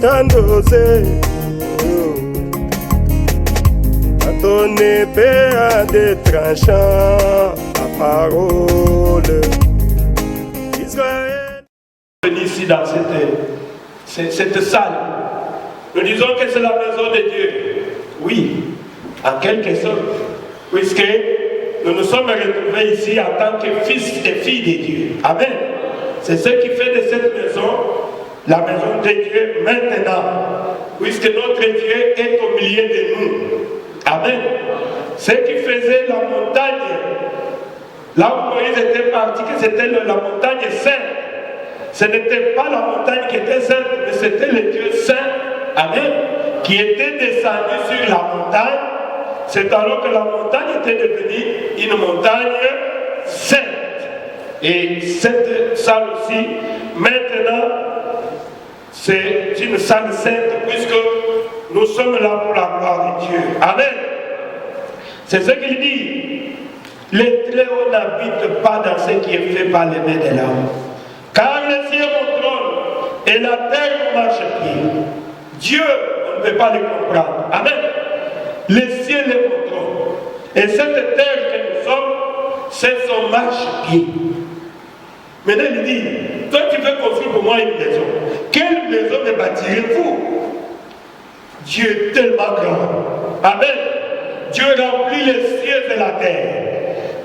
Tandosé, à ton épée à des tranchants, la parole d'Israël. Ici dans cette salle, nous disons que c'est la maison de Dieu. Oui, en quelque sorte, puisque nous nous sommes retrouvés ici en tant que fils et filles de Dieu. Amen. C'est ce qui fait de cette maison la maison de Dieu maintenant, puisque notre Dieu est au milieu de nous. Amen. Ce qui faisait la montagne, là où Moïse était parti, que c'était la montagne sainte. Ce n'était pas la montagne qui était sainte, mais c'était le Dieu saint, Amen, qui était descendu sur la montagne. C'est alors que la montagne était devenue une montagne sainte. Et cette salle aussi, maintenant, c'est une salle sainte, puisque nous sommes là pour la gloire de Dieu. Amen. C'est ce qu'il dit. Les Très-Hauts n'habitent pas dans ce qui est fait par les mains de l'homme. Car le ciel est mon trône et la terre mon marchepied. Dieu, on ne peut pas le comprendre. Amen. Le ciel est mon trône. Et cette terre que nous sommes, c'est son marchepied. Maintenant, il dit, toi tu veux construire pour moi une maison. Quelle maison me bâtirez-vous? Dieu est tellement grand. Amen. Dieu remplit les cieux et la terre.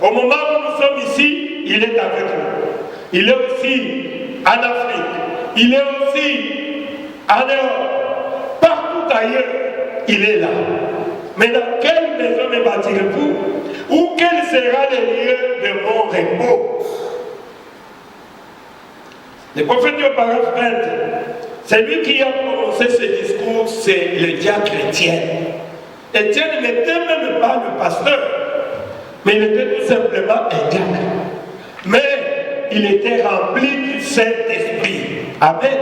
Au moment où nous sommes ici, il est avec nous. Il est aussi en Afrique. Il est aussi en Europe. Partout ailleurs, il est là. Mais dans quelle maison me bâtirez-vous? Ou quel sera le lieu de mon repos? Le prophète du paragraphe 20, c'est lui qui a prononcé ce discours, c'est le diacre Étienne. Étienne n'était même pas le pasteur, mais il était tout simplement un diacre. Mais il était rempli du Saint-Esprit. Amen.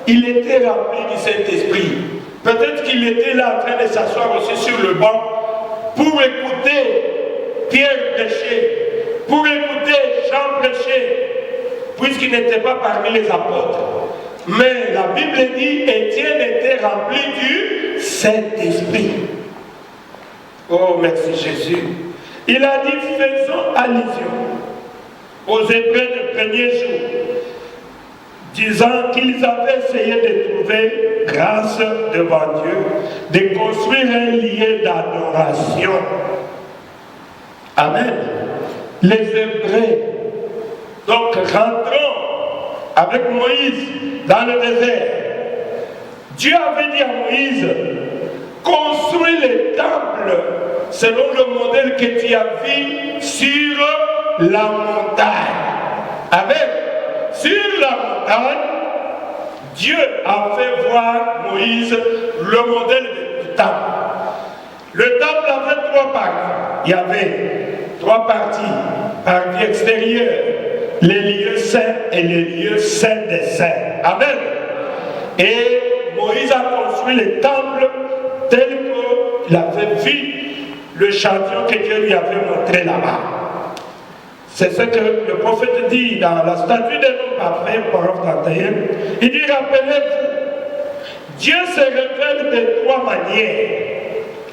Il était rempli du Saint-Esprit. Peut-être qu'il était là en train de s'asseoir aussi sur le banc pour écouter Pierre prêcher, pour écouter Jean prêcher, puisqu'il n'était pas parmi les apôtres. Mais la Bible dit Étienne était rempli du Saint-Esprit. Oh, merci Jésus. Il a dit, faisons allusion aux Hébreux du premier jour, disant qu'ils avaient essayé de trouver grâce devant Dieu, de construire un lieu d'adoration. Amen. Les Hébreux. Donc rentrons avec Moïse dans le désert. Dieu avait dit à Moïse, construis le temple selon le modèle que tu as vu sur la montagne. Amen. Sur la montagne, Dieu a fait voir Moïse le modèle du temple. Le temple avait trois parties. Il y avait trois parties. Partie extérieure, les lieux saints et les lieux saints des saints. Amen. Et Moïse a construit le temple tel qu'il avait vu le château que Dieu lui avait montré là-bas. C'est ce que le prophète dit dans la statue de l'homme parfait, paragraphe 31. Il dit, rappelez-vous, Dieu se révèle de trois manières.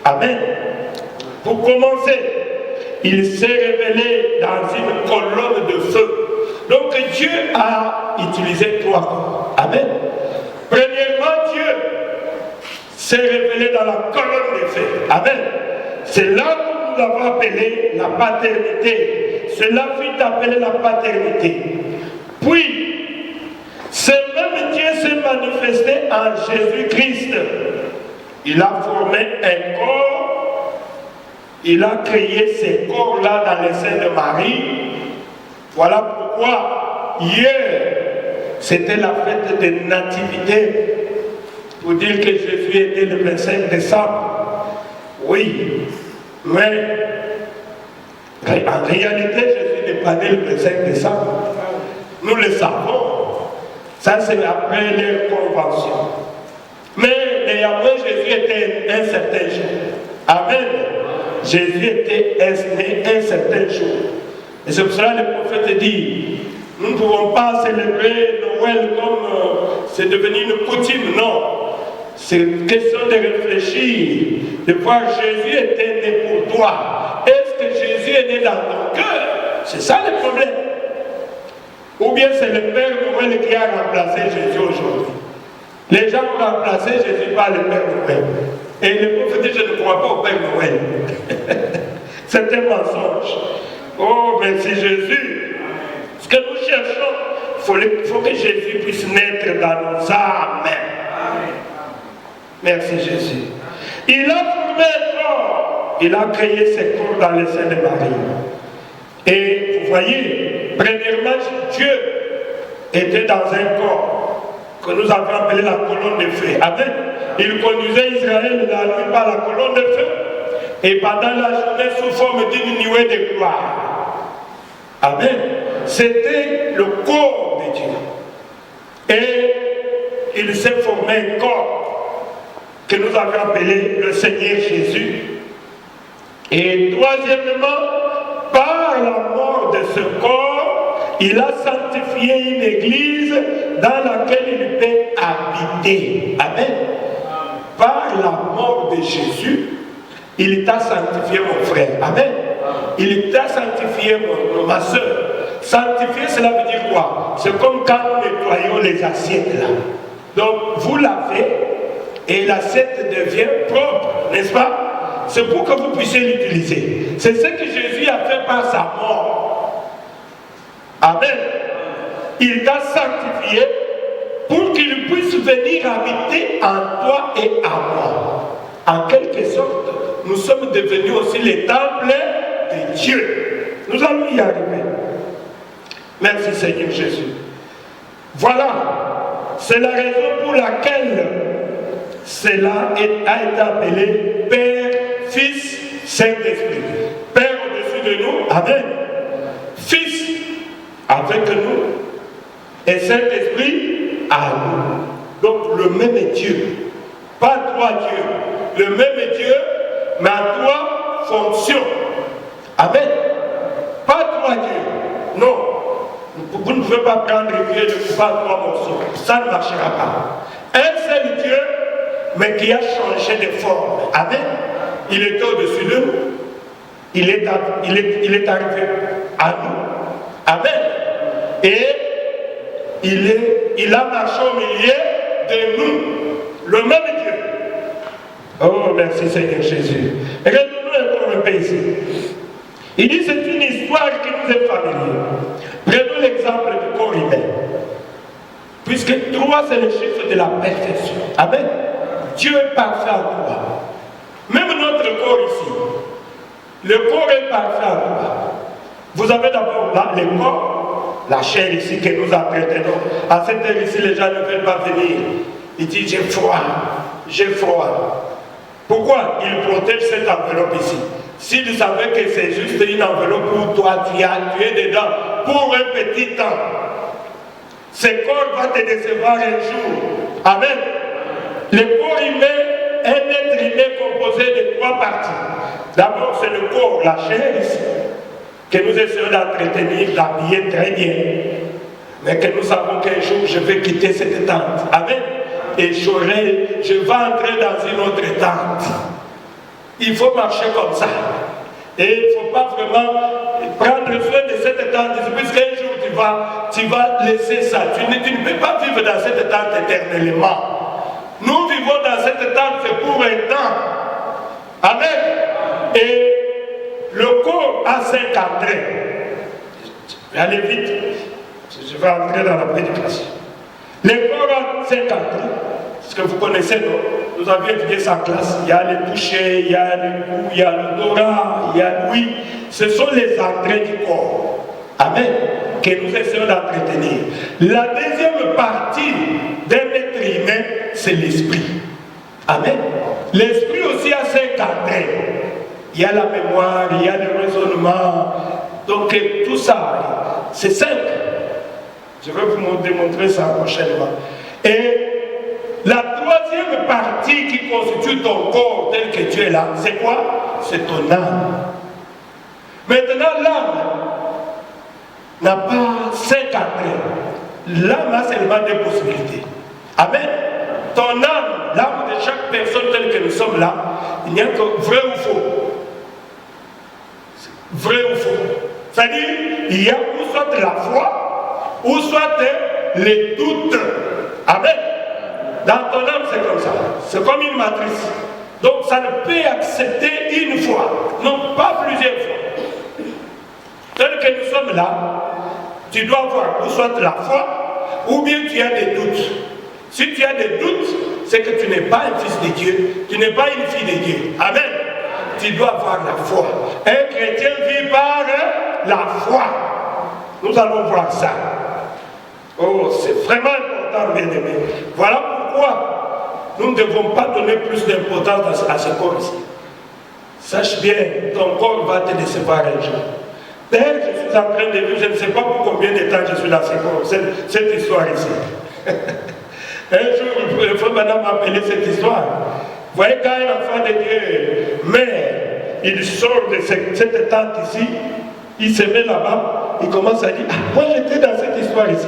Amen. Pour commencer, il s'est révélé dans une colonne de feu. Donc Dieu a utilisé trois corps. Amen. Premièrement, Dieu s'est révélé dans la colonne de feu. Amen. C'est là où nous avons appelé la paternité. Cela fut appelé la paternité. Puis, ce même Dieu s'est manifesté en Jésus-Christ. Il a formé un corps. Il a créé ces corps-là dans les seins de Marie. Voilà pourquoi hier, c'était la fête de nativité. Pour dire que Jésus est né le 25 décembre. Oui, mais en réalité, Jésus n'est pas né le 25 décembre. Nous le savons. Ça, c'est après leur convention. Mais néanmoins, Jésus était un certain jour. Amen. Jésus était né un certain jour. Et c'est pour cela que le prophète dit, nous ne pouvons pas célébrer Noël comme c'est devenu une coutume, non. C'est une question de réfléchir, de voir Jésus était né pour toi. Est-ce que Jésus est né dans ton cœur? C'est ça le problème. Ou bien c'est le Père Noël qui a remplacé Jésus aujourd'hui. Les gens ont remplacé Jésus par le Père Noël. Et le prophète dit, je ne crois pas au Père Noël. C'est un mensonge. Oh, merci Jésus. Ce que nous cherchons, il faut que Jésus puisse naître dans nos âmes. Merci Jésus. Il a formé un corps. Il a créé ses corps dans le sein de Marie. Et vous voyez, premièrement, Dieu était dans un corps que nous avons appelé la colonne de feu. Amen. Il conduisait Israël la nuit par la colonne de feu et pendant la journée sous forme d'une nuée de gloire. Amen. C'était le corps de Dieu. Et il s'est formé un corps que nous avons appelé le Seigneur Jésus. Et troisièmement, par la mort de ce corps, il a sanctifié une église dans laquelle il peut habiter. Amen. Par la mort de Jésus, il t'a sanctifié mon frère. Amen. Il t'a sanctifié ma soeur. Sanctifier, cela veut dire quoi? C'est comme quand nous nettoyons les assiettes là. Donc vous lavez et l'assiette devient propre, n'est-ce pas? C'est pour que vous puissiez l'utiliser. C'est ce que Jésus a fait par sa mort. Amen. Il t'a sanctifié pour qu'il puisse venir habiter en toi et en moi. En quelque sorte, nous sommes devenus aussi les temples de Dieu. Nous allons y arriver. Merci Seigneur Jésus. Voilà, c'est la raison pour laquelle cela a été appelé Père, Fils, Saint-Esprit. Père au-dessus de nous, Amen. Fils avec nous et Saint-Esprit à nous. Donc le même Dieu, pas trois dieux, le même Dieu, mais à trois fonctions. Amen. Pas trois dieux, non. Vous ne pouvez pas prendre une vieille de couper en trois morceaux. Ça ne marchera pas. Un seul Dieu, mais qui a changé de forme. Amen. Il est au-dessus de nous. Il est arrivé à nous. Amen. Et il a marché au milieu de nous. Le même Dieu. Oh, merci Seigneur Jésus. Regardons encore un peu ici. Il dit c'est une histoire qui nous est familière. Prenons l'exemple du corps humain. Puisque 3 c'est le chiffre de la perfection. Amen. Dieu est parfait en toi. Même notre corps ici. Le corps est parfait en toi. Vous avez d'abord là le corps, la chair ici que nous entretenons. À cette heure ici, les gens ne veulent pas venir. Ils disent j'ai froid, j'ai froid. Pourquoi? Ils protègent cette enveloppe ici. S'ils savaient que c'est juste une enveloppe pour toi, tu es dedans pour un petit temps. Ce corps va te décevoir un jour. Amen. Le corps humain est un être humain composé de 3 parties. D'abord, c'est le corps, la chair ici, que nous essayons d'entretenir, d'habiller très bien. Mais que nous savons qu'un jour, je vais quitter cette tente. Amen. Et je vais entrer dans une autre tente. Il faut marcher comme ça. Et il ne faut pas vraiment prendre soin de cette tente, puisqu'un jour tu vas laisser ça. Tu ne peux pas vivre dans cette tente éternellement. Nous vivons dans cette tente, c'est pour un temps. Amen. Et le corps a 5 entrées. Allez vite. Je vais entrer dans la prédication. Le corps a 5 entrées. Ce que vous connaissez, non? Nous avions étudié sa classe. Il y a le toucher, il y a le goût, il y a l'odorat, il y a l'ouïe. Ce sont les entrées du corps. Amen. Que nous essayons d'entretenir. La deuxième partie d'un être humain, c'est l'esprit. Amen. L'esprit aussi a 5 entrées. Il y a la mémoire, il y a le raisonnement. Donc tout ça, c'est simple. Je vais vous démontrer ça prochainement. Et la troisième partie qui constitue ton corps tel que tu es là, c'est quoi? C'est ton âme. Maintenant, l'âme n'a pas 5 entrées. l'âme a seulement des possibilités. Amen. Ton âme, l'âme de chaque personne telle que nous sommes là, il n'y a que vrai ou faux. Vrai ou faux. C'est-à-dire, il y a ou soit la foi, ou soit les doutes. Amen. Dans ton âme, c'est comme ça. C'est comme une matrice. Donc, ça ne peut accepter une fois, non pas plusieurs fois. Tel que nous sommes là, tu dois avoir ou soit la foi, ou bien tu as des doutes. Si tu as des doutes, c'est que tu n'es pas un fils de Dieu, tu n'es pas une fille de Dieu. Amen. Tu dois avoir la foi. Un chrétien vit par la foi. Nous allons voir ça. Oh, c'est vraiment important, bien aimé. Voilà pourquoi nous ne devons pas donner plus d'importance à ce corps ici. Sache bien, ton corps va te décevoir un jour. D'ailleurs, je suis en train de vivre, je ne sais pas pour combien de temps je suis dans cette histoire ici. Un jour, le frère madame m'a appelé cette histoire. Vous voyez, quand un enfant de Dieu meurt, il sort de cette tente ici, il se met là-bas, il commence à dire, ah, moi j'étais dans cette histoire ici.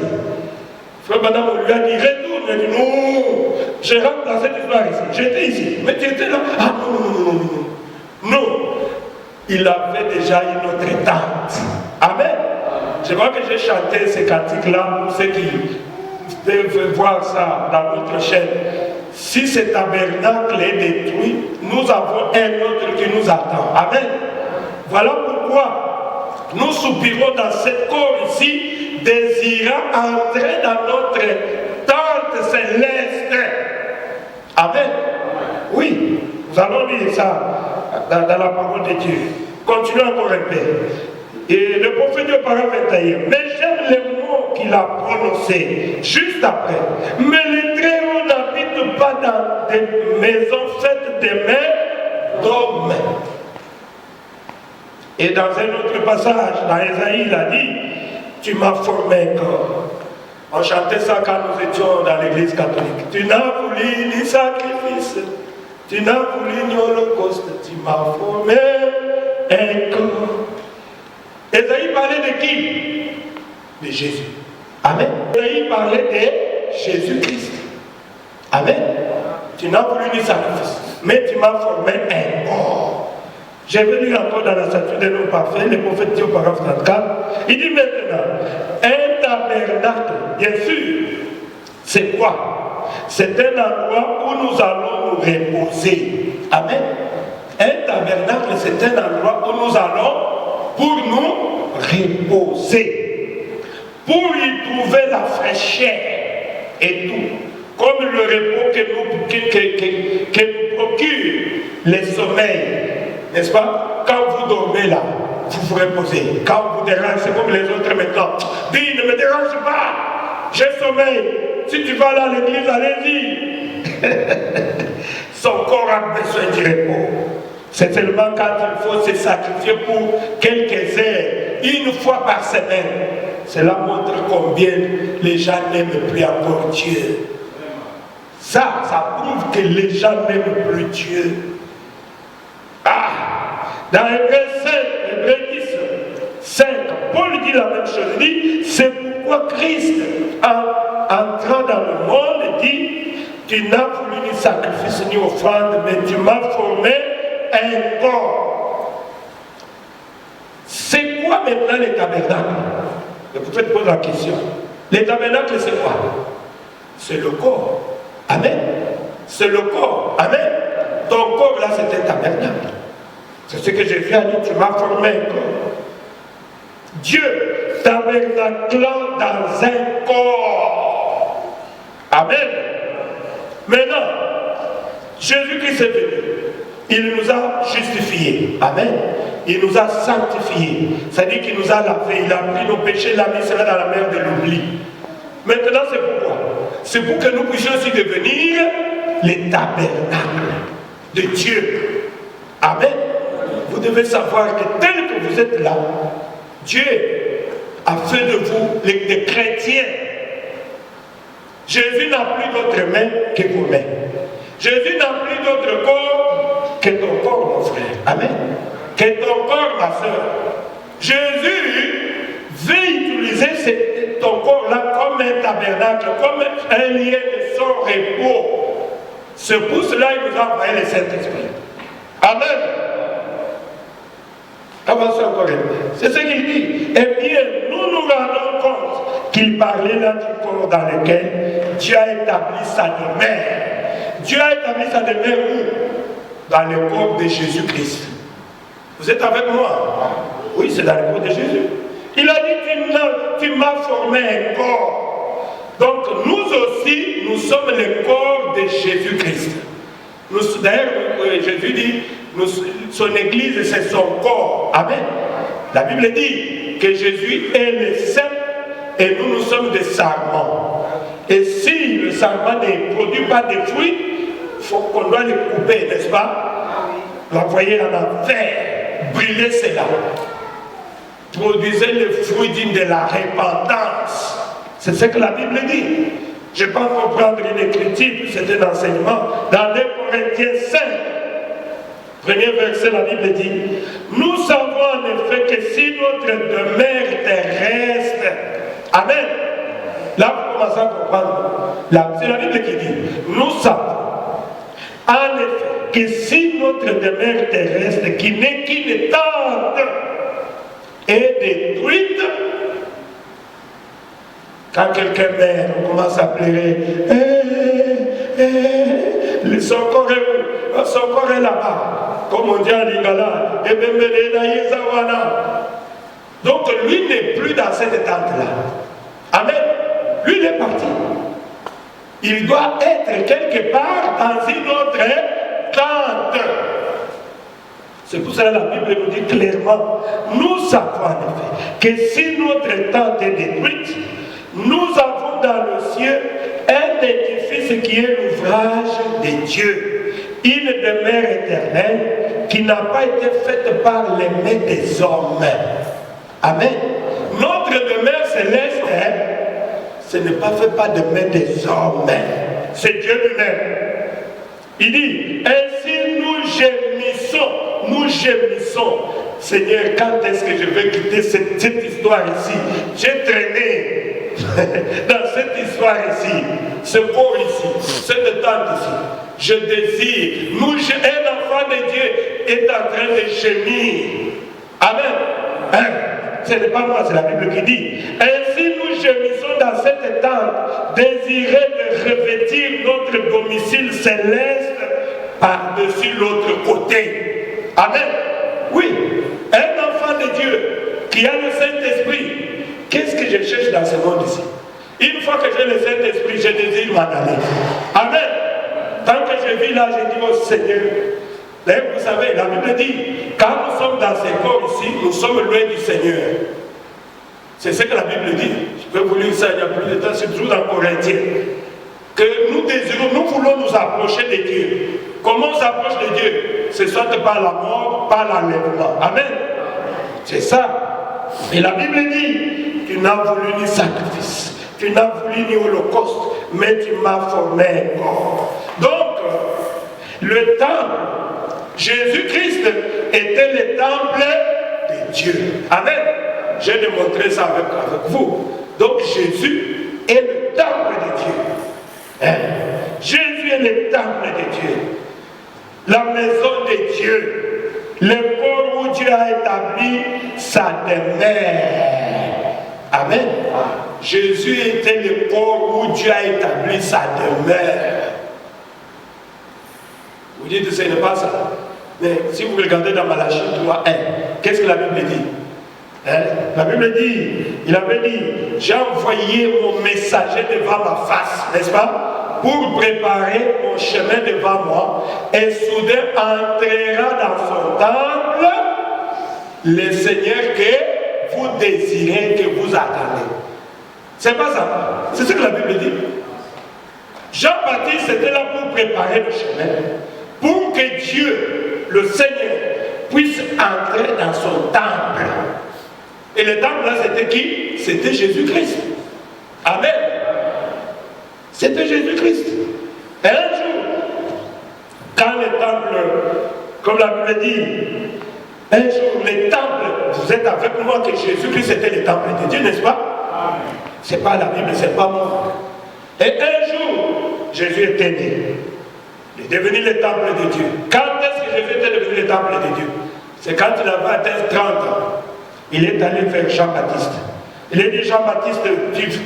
Frère madame, on lui a dit, retourne. Il a dit, non, je rentre dans cette histoire ici. J'étais ici, mais tu étais là. Ah non. Non, il avait déjà une autre tente. Amen. Je vois que j'ai chanté ces cantiques-là pour ceux qui peuvent voir ça dans notre chaîne. Si ce tabernacle est détruit, nous avons un autre qui nous attend. Amen. Voilà pourquoi nous soupirons dans cette corps ici, désirant entrer dans notre tente céleste. Amen. Oui, nous allons lire ça dans la parole de Dieu. Continuons encore un peu. Et le prophète de parole 21. Mais j'aime les mots qu'il a prononcés juste après. Mais les Très-Haut n'habitent pas dans des maisons faites des mains d'hommes. Et dans un autre passage, dans Ésaïe, il a dit, tu m'as formé un corps. On chantait ça quand nous étions dans l'église catholique. Tu n'as voulu ni sacrifice, tu n'as voulu ni holocauste, tu m'as formé un corps. Ésaïe parlait de qui? De Jésus. Amen. Ésaïe parlait de Jésus-Christ. Amen. Tu n'as voulu ni sacrifice, mais tu m'as formé un corps. J'ai venu encore dans la statue de l'homme parfait, le prophète dit au paragraphe 34, il dit maintenant, un tabernacle, bien sûr, c'est quoi? C'est un endroit où nous allons nous reposer. Amen. Un tabernacle, c'est un endroit où nous allons pour nous reposer, pour y trouver la fraîcheur et tout, comme le repos que nous procure le sommeil, n'est-ce pas? Quand vous dormez là, vous vous reposez. Quand vous dérangez, c'est comme les autres maintenant. Dis, ne me dérange pas, j'ai sommeil. Si tu vas là à l'église, allez-y. Son corps a besoin du repos. C'est seulement quand il faut se sacrifier pour quelques heures, une fois par semaine. Cela montre combien les gens n'aiment plus encore Dieu. Ça prouve que les gens n'aiment plus Dieu. Ah, dans Hébreux 5, Hébreux 10, 5, Paul dit la même chose. Il dit, c'est pourquoi Christ, en entrant dans le monde, dit, tu n'as voulu ni sacrifice ni offrande, mais tu m'as formé un corps. C'est quoi maintenant les tabernacles? Vous faites poser la question. Les tabernacles, c'est quoi? C'est le corps. Amen. C'est le corps. Amen. Ton corps là, c'est un tabernacle. C'est ce que Jésus a dit, tu m'as formé un corps. Dieu tabernaclant dans un corps. Amen. Maintenant, Jésus-Christ est venu. Il nous a justifiés. Amen. Il nous a sanctifiés. C'est-à-dire qu'il nous a lavé. Il a pris nos péchés, il a mis cela dans la mer de l'oubli. Maintenant, c'est pourquoi? C'est pour que nous puissions aussi devenir les tabernacles de Dieu. Amen. Vous devez savoir que tel que vous êtes là, Dieu a fait de vous des chrétiens. Jésus n'a plus d'autre main que vos mains. Jésus n'a plus d'autre corps que ton corps, mon frère. Amen. Que ton corps, ma soeur. Jésus veut utiliser ton corps là comme un tabernacle comme un lieu de son repos. C'est pour cela qu'il nous a envoyé le Saint-Esprit. Amen. Avancez encore un peu. C'est ce qu'il dit. Eh bien, nous nous rendons compte qu'il parlait là du corps dans lequel Dieu a établi sa demeure. Dieu a établi sa demeure où? Dans le corps de Jésus-Christ. Vous êtes avec moi? Oui, c'est dans le corps de Jésus. Il a dit, tu m'as formé un corps. Donc nous aussi, nous sommes le corps de Jésus-Christ. D'ailleurs, Jésus dit, son église, c'est son corps. Amen. La Bible dit que Jésus est le saint et nous sommes des sarments. Et si le sarment ne produit pas de fruits, il faut qu'on doit les couper, n'est-ce pas? L'envoyer en enfer, brûler cela. Produisez le fruit digne de la repentance. C'est ce que la Bible dit. Je peux comprendre une écriture, c'est un enseignement. Dans 2 Corinthiens 5, premier verset, la Bible dit, nous savons en effet que si notre demeure terrestre, amen, là vous commencez à comprendre, c'est la Bible qui dit, nous savons en effet que si notre demeure terrestre, qui n'est qu'une tente, est détruite, quand quelqu'un meurt, on commence à pleurer. Son corps est où? Son corps est là-bas. Comme on dit en Lingala. Donc lui n'est plus dans cette tente-là. Amen. Lui il est parti. Il doit être quelque part dans une autre tente. C'est pour ça que la Bible nous dit clairement, nous savons en effet que si notre tente est détruite, nous avons dans le ciel un édifice qui est l'ouvrage de Dieu, une demeure éternelle qui n'a pas été faite par les mains des hommes. Amen. Notre demeure céleste, ce n'est pas fait par les mains des hommes, c'est Dieu lui-même. Il dit, ainsi nous gémissons. Seigneur, quand est-ce que je vais quitter cette histoire ici? J'ai traîné dans cette histoire ici, ce corps ici, cette tente ici. Je désire, un enfant de Dieu est en train de gémir. Amen. Ce n'est pas moi, c'est la Bible qui dit. Ainsi nous gémissons dans cette tente, désirés de revêtir notre domicile céleste par-dessus l'autre côté. Amen. Oui, un enfant de Dieu qui a le Saint-Esprit, qu'est-ce que je cherche dans ce monde ici? Une fois que j'ai le Saint-Esprit, je désire m'en aller. Amen. Tant que je vis là, je dis au Seigneur. D'ailleurs, vous savez, la Bible dit, quand nous sommes dans ces corps ici, nous sommes loin du Seigneur. C'est ce que la Bible dit. Je peux vous lire ça il y a plus de temps, c'est toujours dans Corinthiens. Que nous désirons, nous voulons nous approcher de Dieu. Comment on s'approche de Dieu? C'est soit par la mort, par l'enlèvement. Amen. C'est ça. Et la Bible dit, tu n'as voulu ni sacrifice, tu n'as voulu ni holocauste, mais tu m'as formé un corps. Donc, le temple, Jésus-Christ était le temple de Dieu. Amen. J'ai démontré ça avec vous. Donc, Jésus est le temple de Dieu. Hein? Jésus est le temple de Dieu. La maison de Dieu. Le corps où Dieu a établi sa demeure. Amen. Jésus était le corps où Dieu a établi sa demeure. Vous dites que ce n'est pas ça. Mais si vous regardez dans Malachie 3:1, qu'est-ce que la Bible dit? Hein? La Bible dit, il avait dit, j'ai envoyé mon messager devant ma face, n'est-ce pas? Pour préparer mon chemin devant moi, et soudain entrera dans son temple le Seigneur que vous désirez, que vous attendez. C'est pas ça. C'est ce que la Bible dit. Jean-Baptiste était là pour préparer le chemin, pour que Dieu, le Seigneur, puisse entrer dans son temple. Et le temple là, c'était qui? C'était Jésus-Christ. Amen. C'était Jésus-Christ. Et un jour, quand le temple, comme la Bible dit, un jour, le temple, vous êtes avec moi que Jésus-Christ était le temple de Dieu, n'est-ce pas? Ce n'est pas la Bible, ce n'est pas moi. Et un jour, Jésus était né. Il est devenu le temple de Dieu. Quand est-ce que Jésus était devenu le temple de Dieu? C'est quand il avait atteint 30 ans. Il est allé vers Jean-Baptiste. Il a dit, Jean-Baptiste,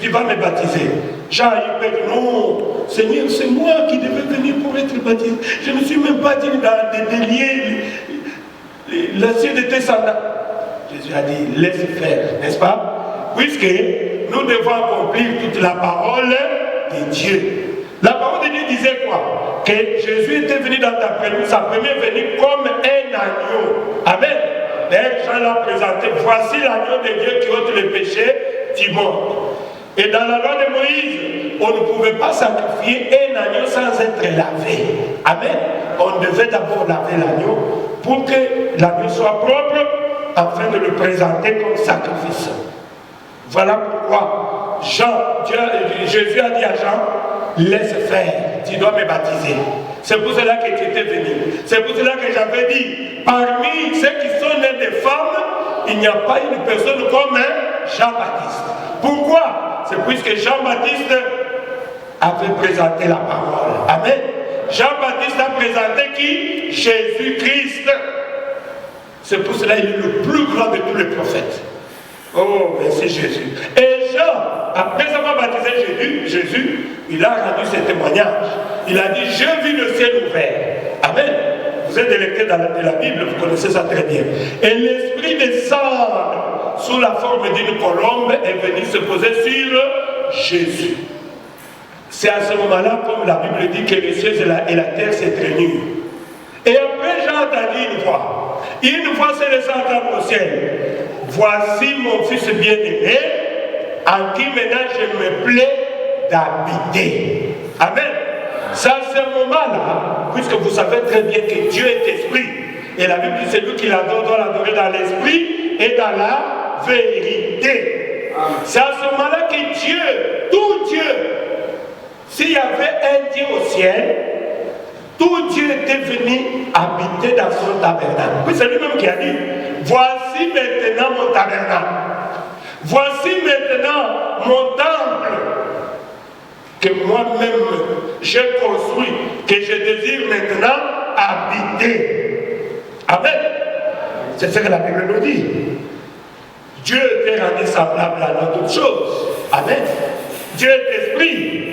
tu vas me baptiser. Jean, il peut dire, non, Seigneur, c'est moi qui devais venir pour être baptisé. Je ne suis même pas dit de délier l'acier de tes sandales. Jésus a dit, laisse faire, n'est-ce pas? Puisque nous devons accomplir toute la parole de Dieu. La parole de Dieu disait quoi? Que Jésus était venu dans sa première venue comme un agneau. Amen. D'ailleurs, Jean l'a présenté. Voici l'agneau de Dieu qui ôte le péché du monde. Et dans la loi de Moïse, on ne pouvait pas sacrifier un agneau sans être lavé. Amen. On devait d'abord laver l'agneau pour que l'agneau soit propre afin de le présenter comme sacrifice. Voilà pourquoi Jésus a dit à Jean, laisse faire, tu dois me baptiser. C'est pour cela que tu étais venu. C'est pour cela que j'avais dit, parmi ceux qui sont nés des femmes, il n'y a pas une personne comme Jean-Baptiste. Pourquoi? C'est puisque Jean-Baptiste avait présenté la parole. Amen. Jean-Baptiste a présenté qui? Jésus-Christ. C'est pour cela qu'il est le plus grand de tous les prophètes. Oh, merci Jésus. Et Jean, après avoir baptisé Jésus, il a rendu ce témoignage. Il a dit, j'ai vu le ciel ouvert. Amen. Vous êtes des lecteurs de la Bible, vous connaissez ça très bien. Et l'Esprit descend sous la forme d'une colombe est venu se poser sur Jésus. C'est à ce moment-là, comme la Bible dit, que les cieux et la terre s'étreignent. Et après, j'ai entendu une voix. Une voix s'est laissée entendre au ciel. Voici mon fils bien-aimé, en qui maintenant je me plais d'habiter. Amen. C'est à ce moment-là, puisque vous savez très bien que Dieu est esprit, et la Bible dit celui qui l'adore doit l'adorer dans l'esprit et dans la vérité. C'est à ce moment-là que Dieu, tout Dieu, s'il y avait un Dieu au ciel, tout Dieu était venu habiter dans son tabernacle. Puis c'est lui-même qui a dit, voici maintenant mon tabernacle. Voici maintenant mon temple que moi-même j'ai construit, que je désire maintenant habiter. Amen. C'est ce que la Bible nous dit. Dieu était rendu semblable à toutes choses. Amen. Dieu est esprit.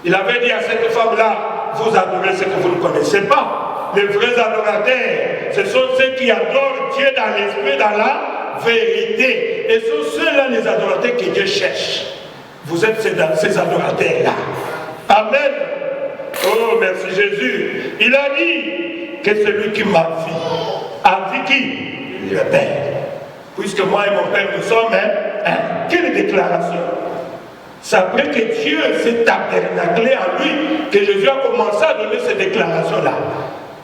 Il avait dit à cette femme-là, vous adorez ce que vous ne connaissez pas. Les vrais adorateurs, ce sont ceux qui adorent Dieu dans l'esprit, dans la vérité. Et ce sont ceux-là les adorateurs que Dieu cherche. Vous êtes ces adorateurs-là. Amen. Oh, merci Jésus. Il a dit que celui qui m'a vu a vu qui? Le Père. Puisque moi et mon Père, nous sommes un. Quelle déclaration? C'est après que Dieu s'est tabernaclé en lui que Jésus a commencé à donner ces déclarations-là.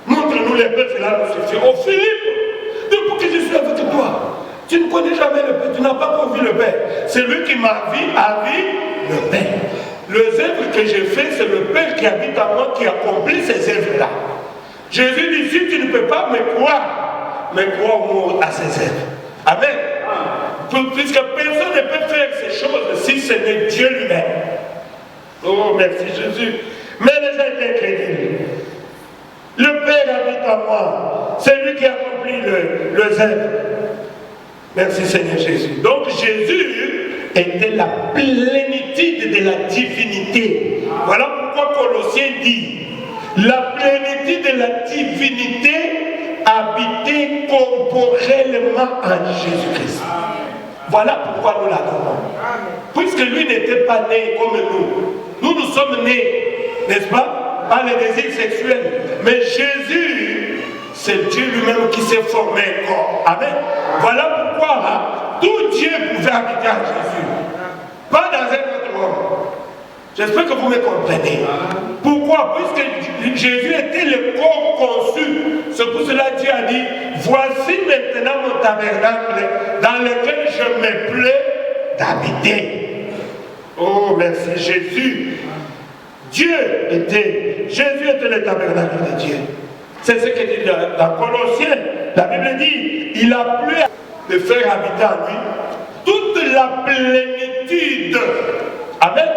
Montre-nous les Pères, cela nous suffit. Oh Philippe, depuis que je suis avec toi, tu ne connais jamais le Père, tu n'as pas encore vu le Père. Celui qui m'a vu a vu le Père. Les œuvres que j'ai faites, c'est le Père qui habite en moi qui accomplit ces œuvres-là. Jésus dit, si tu ne peux pas me croire, mais crois à ces œuvres. Amen. Puisque personne ne peut faire ces choses si ce n'est Dieu lui-même. Oh, merci Jésus. Mais les gens étaient incrédules. Le Père habite en moi. C'est lui qui accomplit le œuvre. Merci Seigneur Jésus. Donc Jésus était la plénitude de la divinité. Voilà pourquoi Colossiens dit, la plénitude de la divinité habitait corporellement en Jésus-Christ. Voilà pourquoi nous l'adorons. Puisque lui n'était pas né comme nous. Nous sommes nés, n'est-ce pas, par les désirs sexuels. Mais Jésus, c'est Dieu lui-même qui s'est formé un corps. Amen. Voilà pourquoi tout Dieu pouvait habiter en Jésus. Pas dans un autre homme. J'espère que vous me comprenez. Pourquoi? Puisque Jésus était le corps conçu. C'est pour cela que Dieu a dit, voici maintenant mon tabernacle dans lequel je me plais d'habiter. Oh, merci Jésus. Jésus était le tabernacle de Dieu. C'est ce que dit dans Colossiens. La Bible dit, il a plu de faire habiter en lui toute la plénitude plénitude. Amen.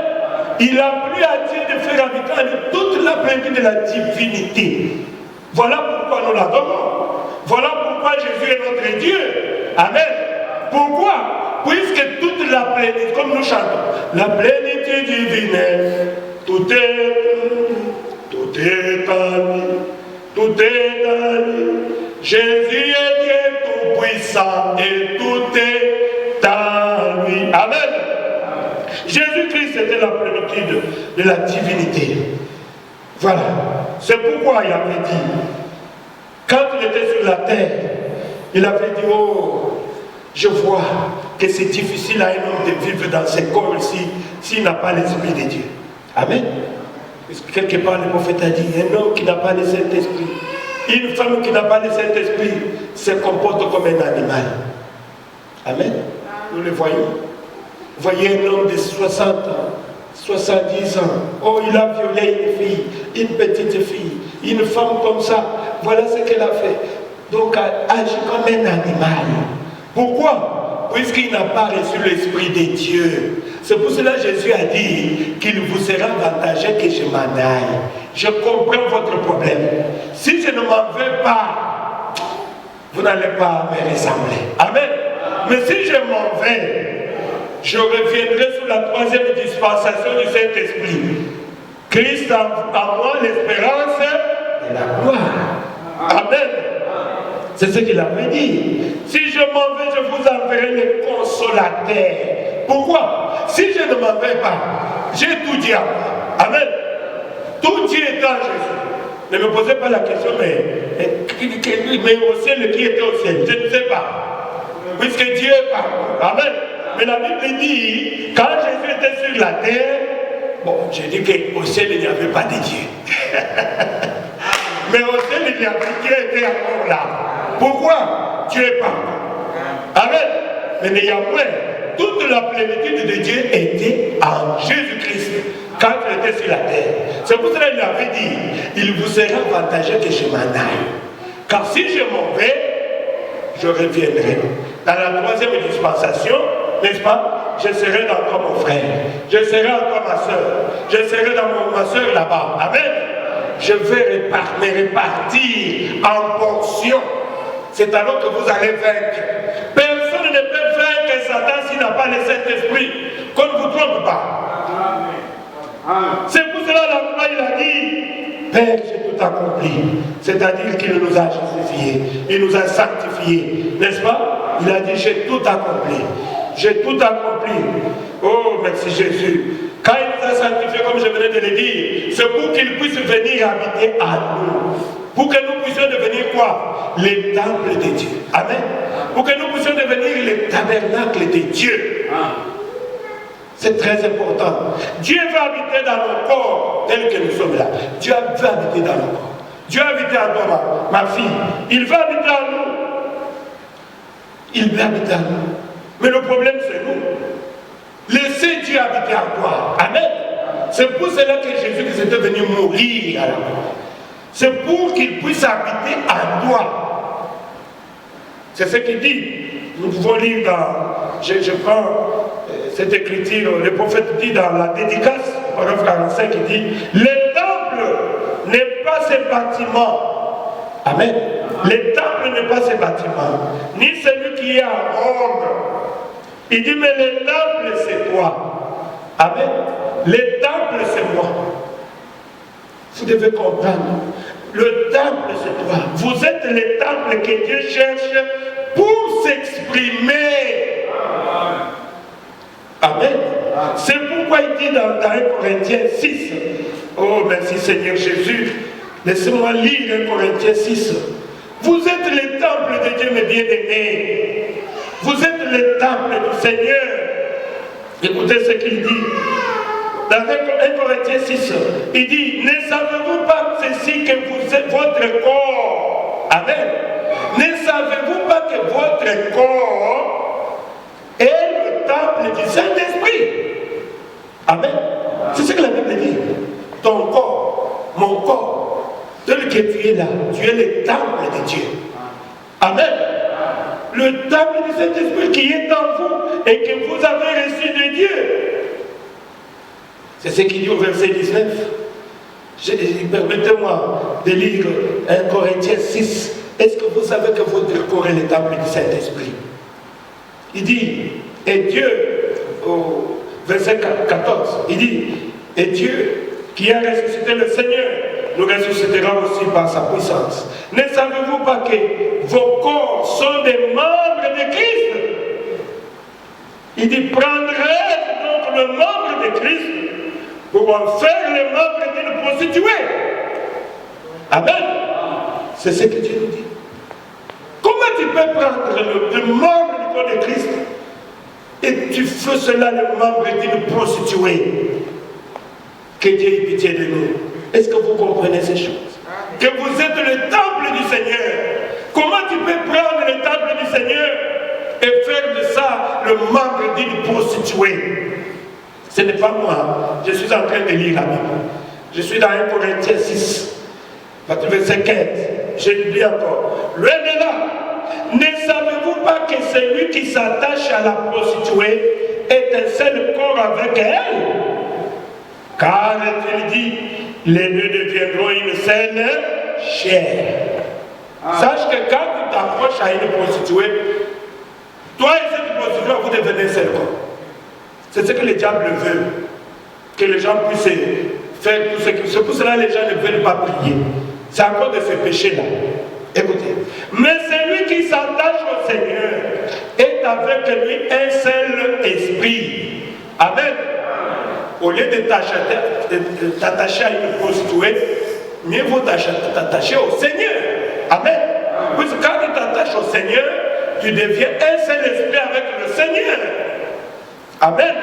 Il a plu à Dieu de faire habiter en nous toute la plénitude de la divinité. Voilà pourquoi nous l'adorons. Voilà pourquoi Jésus est notre Dieu. Amen. Pourquoi? Puisque toute la plénitude, comme nous chantons, la plénitude divine, tout est en lui, tout est en lui. Jésus est Dieu tout-puissant et tout est en lui. Amen. Jésus-Christ était la plénitude de la divinité. Voilà. C'est pourquoi il avait dit, quand il était sur la terre, il avait dit, oh, je vois que c'est difficile à un homme de vivre dans ce corps ici s'il n'a pas l'Esprit de Dieu. Amen. Parce que quelque part le prophète a dit, un homme qui n'a pas le Saint-Esprit, une femme qui n'a pas le Saint-Esprit se comporte comme un animal. Amen. Nous le voyons. Vous voyez un homme de 60 ans, 70 ans, oh il a violé une fille, une petite fille, une femme comme ça, voilà ce qu'elle a fait. Donc elle agit comme un animal. Pourquoi? Puisqu'il n'a pas reçu l'Esprit de Dieu. C'est pour cela que Jésus a dit qu'il vous sera avantageux que je m'en aille. Je comprends votre problème. Si je ne m'en vais pas, vous n'allez pas me ressembler. Amen. Mais si je m'en vais, je reviendrai sous la troisième dispensation du Saint-Esprit. Christ en moi l'espérance et la gloire. Amen. C'est ce qu'il avait dit. Si je m'en vais, je vous enverrai le consolateur. Pourquoi? Si je ne m'en vais pas, j'ai tout dit à moi. Amen. Tout Dieu est en Jésus. Ne me posez pas la question, mais au ciel, qui était au ciel? Je ne sais pas. Puisque Dieu est partout. Amen. Mais la Bible dit, quand Jésus était sur la terre, bon, j'ai dit qu'au ciel, il n'y avait pas de Dieu. Mais au ciel, il y avait Dieu était encore là. Pourquoi? Dieu est partout. Amen. Mais néanmoins, toute la plénitude de Dieu était en Jésus-Christ quand il était sur la terre. C'est pour cela qu'il avait dit, il vous sera avantageux que je m'en aille. Car si je m'en vais, je reviendrai. Dans la troisième dispensation, n'est-ce pas? Je serai dans toi mon frère. Je serai en toi ma soeur. Je serai dans ma soeur là-bas. Amen. Je vais me répartir en portions. C'est alors que vous allez vaincre. Personne ne peut vaincre Satan s'il n'a pas le Saint-Esprit. Qu'on ne vous trompe pas. C'est pour cela la croix, il a dit, Père, j'ai tout accompli. C'est-à-dire qu'il nous a justifiés. Il nous a sanctifiés. N'est-ce pas? Il a dit, j'ai tout accompli. J'ai tout accompli. Oh, merci Jésus. Quand il nous a sanctifiés, comme je venais de le dire, c'est pour qu'il puisse venir habiter à nous. Pour que nous puissions devenir quoi? Les temples de Dieu. Amen. Pour que nous puissions devenir les tabernacles de Dieu. C'est très important. Dieu veut habiter dans nos corps tels que nous sommes là. Dieu veut habiter dans nos corps. Dieu veut habiter en toi, ma fille. Il veut habiter en nous. Il veut habiter en nous. Mais le problème, c'est nous. Laissez Dieu habiter en toi. Amen. C'est pour cela que Jésus était venu mourir à la croix. C'est pour qu'il puisse habiter en toi. C'est ce qu'il dit. Nous pouvons lire dans... Je prends cette écriture. Le prophète dit dans la dédicace, paragraphe 45, il dit, le temple n'est pas ce bâtiment. Amen. Le temple n'est pas ce bâtiment. Ni celui qui est à Rome. Il dit, mais le temple, c'est toi. Amen. Le temple, c'est moi. Vous devez comprendre. Le temple, c'est toi. Vous êtes le temple que Dieu cherche pour s'exprimer. Amen. C'est pourquoi il dit dans 1 Corinthiens 6. Oh, merci Seigneur Jésus. Laissez-moi lire 1 Corinthiens 6. Vous êtes le temple de Dieu, mes bien-aimés. Vous êtes le temple du Seigneur. Écoutez ce qu'il dit. Dans 1 Corinthiens 6, il dit, ne savez-vous pas ceci que vous êtes votre corps? Amen. Ne savez-vous pas que votre corps est le temple du Saint-Esprit? Amen. C'est ce que la Bible dit. Ton corps, mon corps, tel que tu es là, tu es le temple de Dieu. Amen. Le temple du Saint-Esprit qui est en vous et que vous avez reçu de Dieu. C'est ce qu'il dit au verset 19. Permettez-moi de lire 1 Corinthiens 6. Est-ce que vous savez que votre corps est le temple du Saint-Esprit? Il dit, et Dieu, au verset 14, il dit, et Dieu qui a ressuscité le Seigneur, nous ressuscitera aussi par sa puissance. Ne savez-vous pas que vos corps sont des membres de Christ? Il dit, prendrez donc le membre de Christ pour en faire les membres d'une prostituée. Amen. C'est ce que Dieu nous dit. Comment tu peux prendre le membre du corps de Christ et tu fais cela le membre d'une prostituée? Que Dieu ait pitié de nous. Est-ce que vous comprenez ces choses? Que vous êtes le temple du Seigneur. Comment tu peux prendre le temple du Seigneur et faire de ça le membre d'une prostituée? Ce n'est pas moi. Je suis en train de lire la Bible. Je suis dans 1 Corinthiens 6, verset 15. Je lis encore. Loin de là, ne savez-vous pas que celui qui s'attache à la prostituée est un seul corps avec elle? Car il dit, les deux deviendront une seule chair. Sache que quand tu t'approches à une prostituée, toi et cette prostituée, vous devenez un seul corps. C'est ce que le diable veut. Que les gens puissent faire tout ce que... C'est pour cela que les gens ne veulent pas prier. C'est encore de ce péché-là. Écoutez. Mais celui qui s'attache au Seigneur est avec lui un seul esprit. Amen. Au lieu de t'attacher à une prostituée, mieux vaut t'attacher au Seigneur. Amen. Parce que quand tu t'attaches au Seigneur, tu deviens un seul esprit avec le Seigneur. Amen.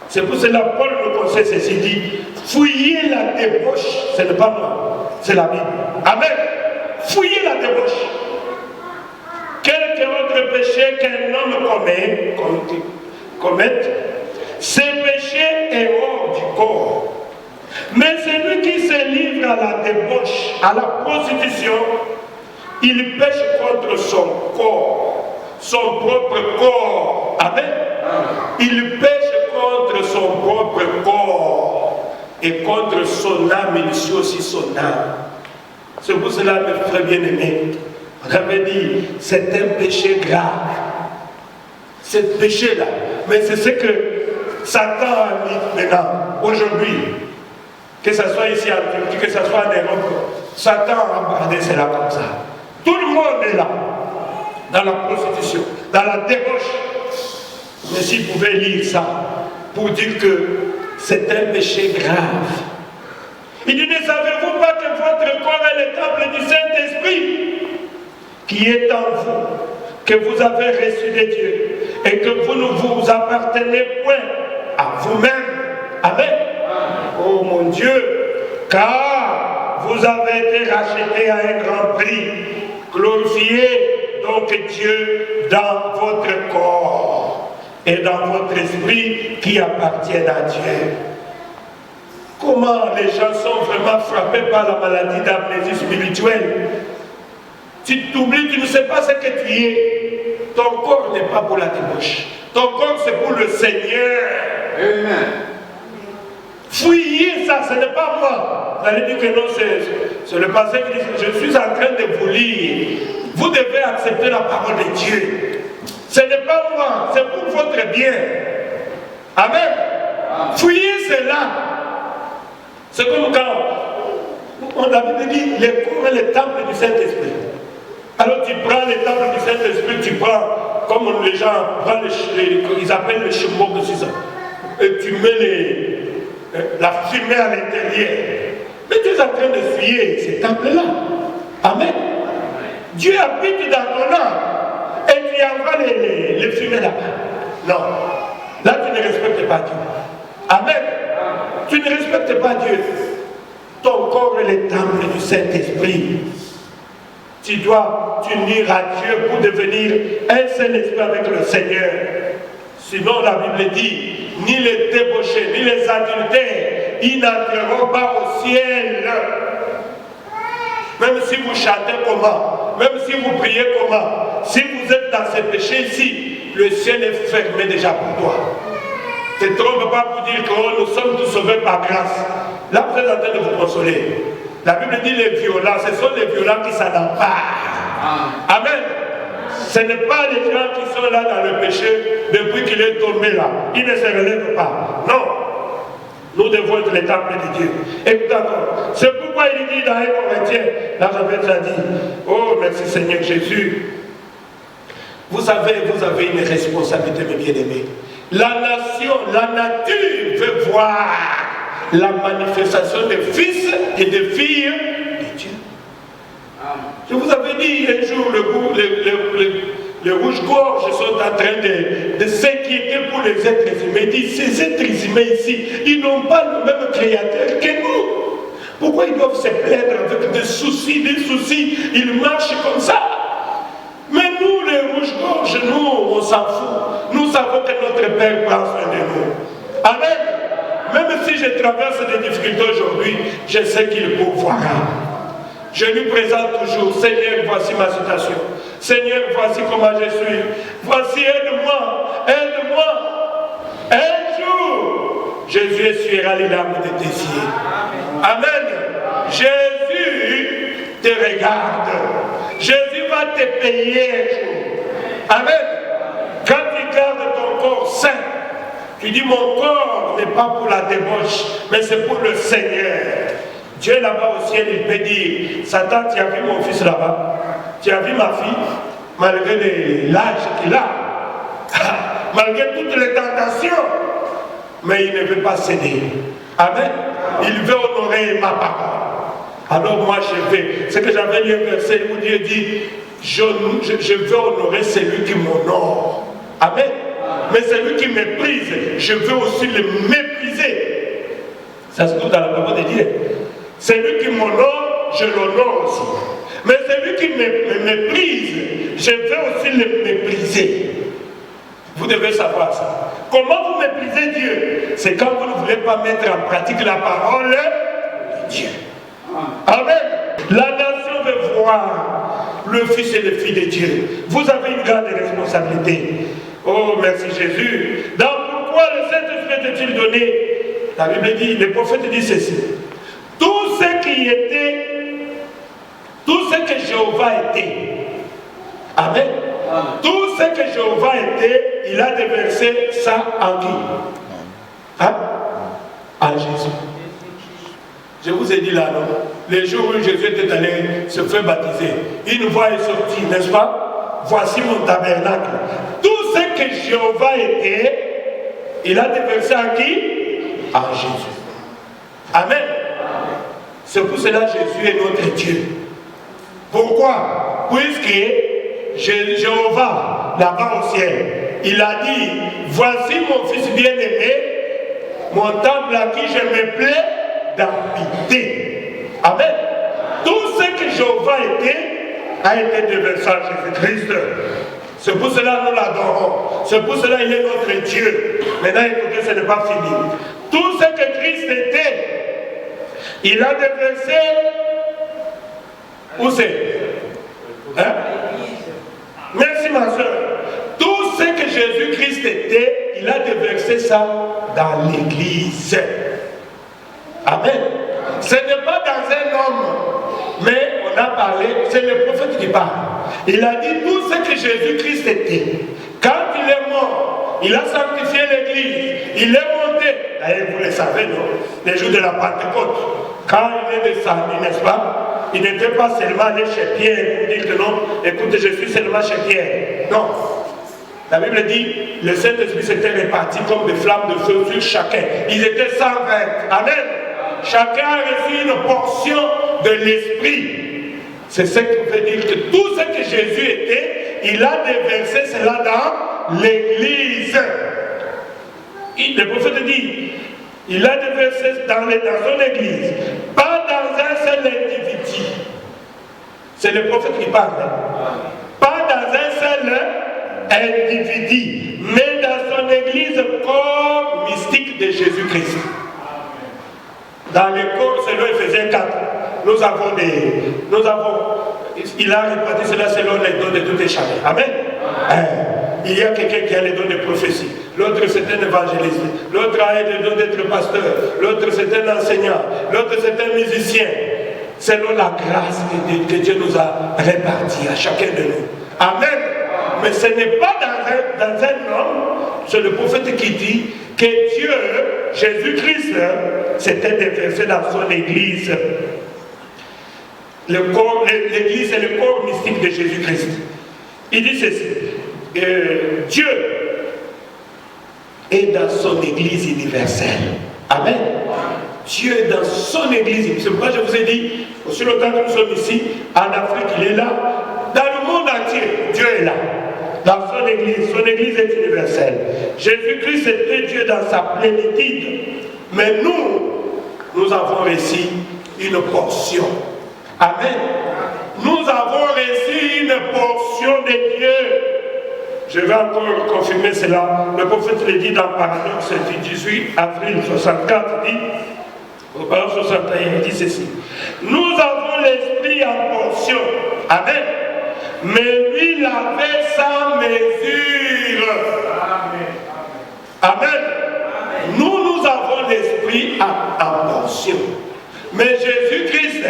C'est pour cela que Paul nous conseille ceci, dit, fouillez la débauche. Ce n'est pas moi, c'est la Bible. Amen. Fouillez la débauche. Quelque autre péché qu'un homme commette, ce péché est hors du corps. Mais celui qui se livre à la débauche, à la prostitution, il pêche contre son corps, son propre corps. Amen. Il pêche contre son propre corps et contre son âme, il suit aussi son âme. C'est pour cela, mes frères bien-aimés, on avait dit, c'est un péché grave. Ce péché-là, mais c'est ce que Satan a mis maintenant, aujourd'hui, que ce soit ici en Turquie, que ce soit en Europe, Satan a embardé cela comme ça. Tout le monde est là, dans la prostitution, dans la débauche. Mais s'il pouvait lire ça, pour dire que c'est un péché grave. Il dit, ne savez-vous pas que votre corps est le temple du Saint-Esprit qui est en vous, que vous avez reçu de Dieu, et que vous ne vous appartenez point à vous-même. Amen. Oh mon Dieu, car vous avez été rachetés à un grand prix. Glorifiez donc Dieu dans votre corps et dans votre esprit qui appartiennent à Dieu. Comment les gens sont vraiment frappés par la maladie d'amnésie spirituelle? Tu t'oublies, tu ne sais pas ce que tu es. Ton corps n'est pas pour la débauche. Ton corps, c'est pour le Seigneur. Amen. Fouillez ça, ce n'est pas moi. Vous allez dire que non, c'est le passé qui dit, je suis en train de vous lire. Vous devez accepter la parole de Dieu. Ce n'est pas moi, c'est pour votre bien. Amen. Fouillez cela. C'est comme quand on a dit, le corps est le temple du Saint-Esprit. Alors tu prends le temple du Saint-Esprit, tu prends, comme les gens prennent ils appellent le chimbo, c'est ça. Et tu mets la fumée à l'intérieur. Mais tu es en train de fouiller ce temple-là. Amen. Dieu habite dans ton âme. Et tu envoies les fumées là-bas. Non. Là, tu ne respectes pas Dieu. Amen. Tu ne respectes pas Dieu. Ton corps est le temple du Saint-Esprit. Tu dois t'unir à Dieu pour devenir un seul esprit avec le Seigneur. Sinon, la Bible dit, ni les débauchés, ni les adultères, ils n'entreront pas au ciel. Même si vous chantez comment, même si vous priez comment, si vous êtes dans ce péché ici, le ciel est fermé déjà pour toi. Ne te trompe pas pour dire que oh, nous sommes tous sauvés par grâce. Là, vous êtes en train de vous consoler. La Bible dit les violents, ce sont les violents qui s'en emparent. Amen. Ce n'est pas les gens qui sont là dans le péché depuis qu'il est tombé là. Ils ne se relèvent pas. Non. Nous devons être les temples de Dieu. Écoutez encore. C'est pourquoi il dit dans 1 Corinthiens, là j'avais déjà dit, oh merci Seigneur Jésus. Vous avez une responsabilité, mes bien-aimés. La nation, la nature veut voir la manifestation des fils et des filles de Dieu. Je vous avais dit un jour, les rouges-gorges sont en train de s'inquiéter pour les êtres humains. Ils disent, ces êtres humains ici, ils n'ont pas le même créateur que nous. Pourquoi ils doivent se plaindre avec des soucis, ils marchent comme ça. Mais nous, les rouges-gorges, nous, on s'en fout. Nous savons que notre Père prend soin de nous. Amen. Même si je traverse des difficultés aujourd'hui, je sais qu'il pourvoira. Je lui présente toujours, Seigneur, voici ma situation. Seigneur, voici comment je suis. Voici, aide-moi, aide-moi. Un jour, Jésus essuiera les larmes de tes yeux. Amen. Jésus te regarde. Jésus va te payer un jour. Amen. Quand tu gardes ton corps saint, tu dis mon corps n'est pas pour la débauche, mais c'est pour le Seigneur. Dieu là-bas au ciel, il peut dire, Satan, tu as vu mon fils là-bas, tu as vu ma fille, malgré l'âge qu'il a, malgré toutes les tentations, mais il ne veut pas céder. Amen. Il veut honorer ma parole. Alors moi je vais, c'est que j'avais lu un verset où Dieu dit, je veux honorer celui qui m'honore. Amen. Mais celui qui méprise, je veux aussi le mépriser. Ça se trouve dans la parole de Dieu. Celui qui m'honore, je l'honore aussi. Mais celui qui me méprise, je veux aussi le mépriser. Vous devez savoir ça. Comment vous méprisez Dieu? C'est quand vous ne voulez pas mettre en pratique la parole de Dieu. Amen. La nation veut voir le Fils et les filles de Dieu. Vous avez une grande responsabilité. Oh, merci Jésus. Donc pourquoi le Saint-Esprit est-il donné? La Bible dit, le prophète dit ceci. Tout ce qui était, tout ce que Jéhovah était. Amen. Tout ce que Jéhovah était, il a déversé ça en qui? Hein? En Jésus. Je vous ai dit là, non? Les jours où Jésus était allé se faire baptiser, une voix est sortie, n'est-ce pas? Voici mon tabernacle. Tout ce que Jéhovah était, il a déversé en qui? En Jésus. Amen. C'est pour cela que Jésus est notre Dieu. Pourquoi? Puisque Jéhovah, là-bas au ciel, il a dit, voici mon fils bien-aimé, mon temple à qui je me plais d'habiter. Amen. Tout ce que Jéhovah était, a été déversé à Jésus-Christ. C'est pour cela que nous l'adorons. C'est pour cela qu'il est notre Dieu. Maintenant, écoutez, ce n'est pas fini. Tout ce que Christ était, il a déversé. Où c'est? Hein? Merci ma soeur. Tout ce que Jésus-Christ était, il a déversé ça dans l'église. Amen. Ce n'est pas dans un homme, mais on a parlé, c'est le prophète qui parle. Il a dit tout ce que Jésus-Christ était. Quand il est mort, il a sanctifié l'église, il est monté. D'ailleurs, vous le savez, non? Les jours de la Pentecôte, quand il est descendu, n'est-ce pas? Il n'était pas seulement allé chez Pierre pour dire que non, écoutez, je suis seulement chez Pierre. Non. La Bible dit, le Saint-Esprit s'était réparti comme des flammes de feu sur chacun. Ils étaient 120. Amen. Chacun a reçu une portion de l'Esprit. C'est ce qui veut dire que tout ce que Jésus était, il a déversé cela dans l'Église. Le prophète dit, il a déversé dans son Église, pas dans un seul individu. C'est le prophète qui parle. Pas dans un seul individu, mais dans son Église corps mystique de Jésus-Christ. Dans les corps, selon Ephésiens 4, il a réparti cela selon les dons de tout échappé. Amen. Il y a quelqu'un qui a les dons de prophétie. L'autre c'est un évangéliste. L'autre a les dons d'être pasteur. L'autre c'est un enseignant. L'autre c'est un musicien. Selon la grâce que Dieu nous a répartie à chacun de nous. Amen. Mais ce n'est pas dans un homme, c'est le prophète qui dit que Dieu, Jésus-Christ, s'était déversé dans son église. L'église est le corps mystique de Jésus-Christ. Il dit ceci, Dieu est dans son église universelle. Amen. Dieu est dans son église. C'est pourquoi je vous ai dit, aussi longtemps que nous sommes ici, en Afrique, il est là. Dans le monde entier, Dieu est là. Dans son église est universelle. Jésus-Christ était Dieu dans sa plénitude. Mais nous avons reçu une portion. Amen. Nous avons reçu une portion de Dieu. Je vais encore confirmer cela. Le prophète le dit dans Paradoxe du 18 avril 64, il dit, au paragraphe 61, il dit ceci. Nous avons l'esprit en portion. Amen. Mais lui l'avait sans mesure. Amen. Amen. Nous avons l'esprit en portion. Mais Jésus-Christ,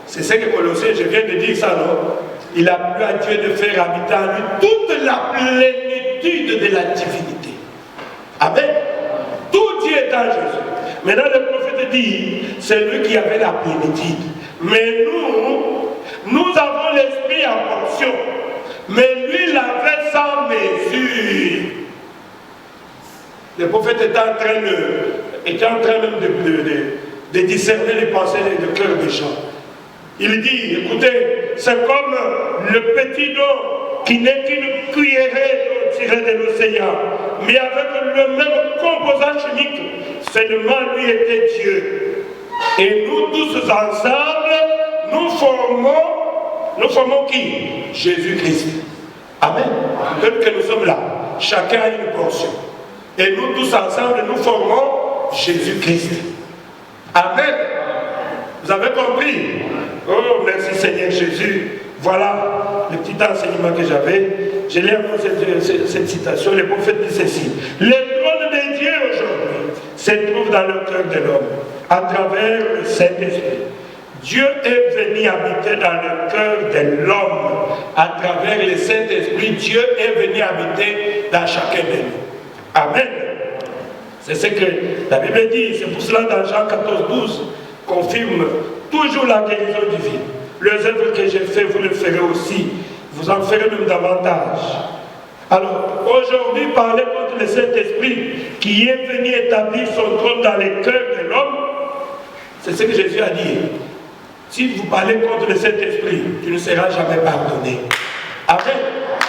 c'est ce que Colossiens, je viens de dire ça, non? Il a plu à Dieu de faire habiter en lui toute la plénitude de la divinité. Amen. Tout Dieu est en Jésus. Maintenant, le prophète dit, c'est lui qui avait la plénitude. Mais nous avons l'esprit en portion. Mais lui l'avait sans mesure. Le prophète était en train même de discerner les pensées et le cœur des gens. Il dit, écoutez, c'est comme le petit dos qui n'est qu'une cuillerée d'eau tirée de l'océan, mais avec le même composant chimique, seulement lui était Dieu. Et nous tous ensemble, nous formons qui? Jésus-Christ. Amen. Même que nous sommes là, chacun a une portion. Et nous tous ensemble, nous formons Jésus-Christ. Amen. Vous avez compris? Oh, merci Seigneur Jésus. Voilà le petit enseignement que j'avais. Je lis encore cette citation. Le prophète dit ceci. Le trône de Dieu aujourd'hui se trouve dans le cœur de l'homme, à travers le Saint-Esprit. Dieu est venu habiter dans le cœur de l'homme. À travers le Saint-Esprit, Dieu est venu habiter dans chacun de nous. Amen. C'est ce que la Bible dit. C'est pour cela dans Jean 14, 12, confirme toujours la guérison divine. Les œuvres que j'ai faites, vous le ferez aussi. Vous en ferez même davantage. Alors, aujourd'hui, parler contre le Saint-Esprit qui est venu établir son trône dans les cœurs de l'homme, c'est ce que Jésus a dit. Si vous parlez contre le Saint-Esprit, tu ne seras jamais pardonné. Amen.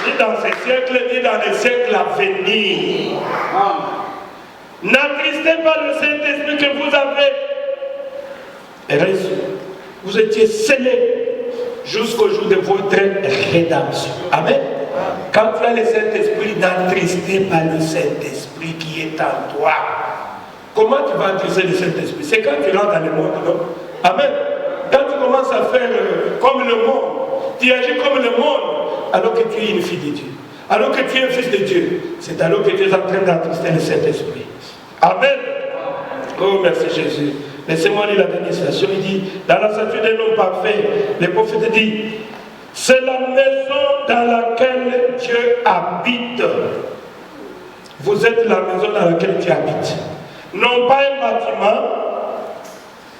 Ni dans ce siècle, ni dans les siècles à venir. N'attristez pas le Saint-Esprit que vous avez reçu. Vous étiez scellés jusqu'au jour de votre rédemption. Amen. Quand tu as le Saint-Esprit, n'attristez pas le Saint-Esprit qui est en toi. Comment tu vas attrister le Saint-Esprit? C'est quand tu rentres dans le monde, non? Amen. Quand tu commences à faire comme le monde, tu agis comme le monde, alors que tu es une fille de Dieu, alors que tu es un fils de Dieu, c'est alors que tu es en train d'attrister le Saint-Esprit. Amen. Oh, merci Jésus. Laissez-moi lire la dernière citation. Il dit, dans la statue d'un homme parfait, le prophète dit, c'est la maison dans laquelle Dieu habite. Vous êtes la maison dans laquelle Dieu habite. Non pas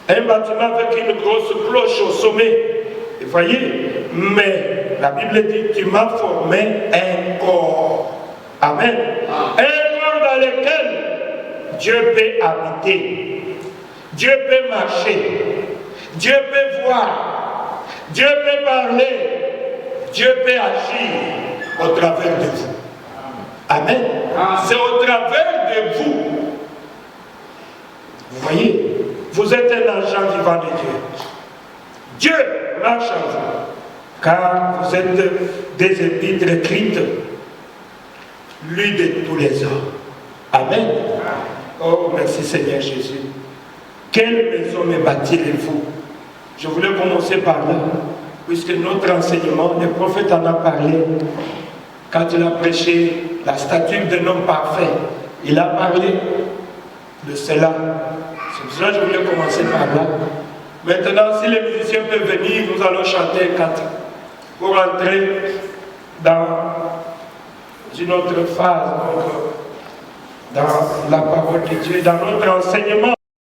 un bâtiment avec une grosse cloche au sommet. Vous voyez, mais la Bible dit, tu m'as formé un corps. Amen. Un corps dans lequel Dieu peut habiter. Dieu peut marcher. Dieu peut voir. Dieu peut parler. Dieu peut agir au travers de vous. Amen. C'est au travers de vous. Vous voyez, vous êtes un agent vivant de Dieu. Dieu marche en vous, car vous êtes des épîtres écrites, lues de tous les hommes. Amen. Oh, merci Seigneur Jésus. Quelle maison me bâtirez-vous? Je voulais commencer par là, puisque notre enseignement, le prophète en a parlé. quand il a prêché la statue d'un homme parfait, il a parlé de cela. C'est pour cela que je voulais commencer par là. Maintenant, si les musiciens peuvent venir, nous allons chanter un cantique pour entrer dans une autre phase, donc, dans la parole de Dieu, dans notre enseignement.